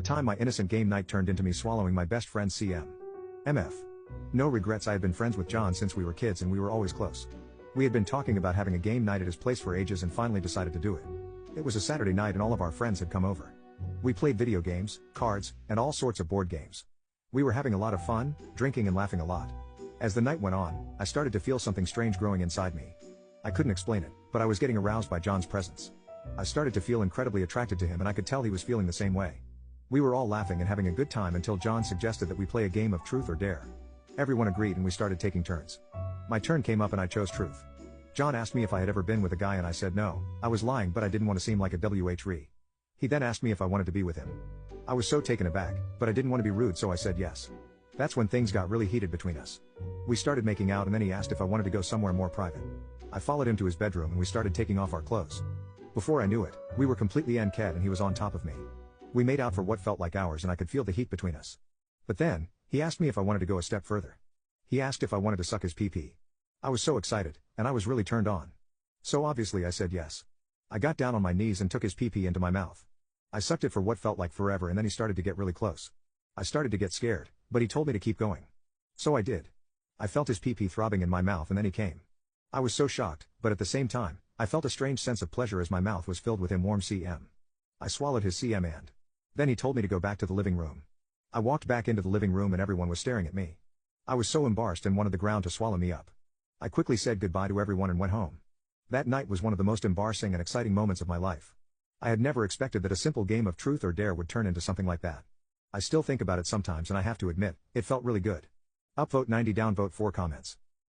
time my innocent game night turned into me swallowing my best friend's CM. MF. No regrets. I had been friends with John since we were kids and we were always close. We had been talking about having a game night at his place for ages and finally decided to do it. It was a Saturday night and all of our friends had come over. We played video games, cards, and all sorts of board games. We were having a lot of fun, drinking and laughing a lot. As the night went on, I started to feel something strange growing inside me. I couldn't explain it, but I was getting aroused by John's presence. I started to feel incredibly attracted to him and I could tell he was feeling the same way. We were all laughing and having a good time until John suggested that we play a game of truth or dare. Everyone agreed and we started taking turns. My turn came up and I chose truth. John asked me if I had ever been with a guy and I said no. I was lying but I didn't want to seem like a WHRE. He then asked me if I wanted to be with him. I was so taken aback, but I didn't want to be rude so I said yes. That's when things got really heated between us. We started making out and then he asked if I wanted to go somewhere more private. I followed him to his bedroom and we started taking off our clothes. Before I knew it, we were completely naked and he was on top of me. We made out for what felt like hours and I could feel the heat between us. But then, he asked me if I wanted to go a step further. He asked if I wanted to suck his pee-pee. I was so excited, and I was really turned on. So obviously I said yes. I got down on my knees and took his pee-pee into my mouth. I sucked it for what felt like forever and then he started to get really close. I started to get scared, but he told me to keep going. So I did. I felt his pee-pee throbbing in my mouth and then he came. I was so shocked, but at the same time, I felt a strange sense of pleasure as my mouth was filled with him warm CM. I swallowed his CM and then he told me to go back to the living room. I walked back into the living room and everyone was staring at me. I was so embarrassed and wanted the ground to swallow me up. I quickly said goodbye to everyone and went home. That night was one of the most embarrassing and exciting moments of my life. I had never expected that a simple game of truth or dare would turn into something like that. I still think about it sometimes and I have to admit, it felt really good. Upvote 90, downvote 4 comments.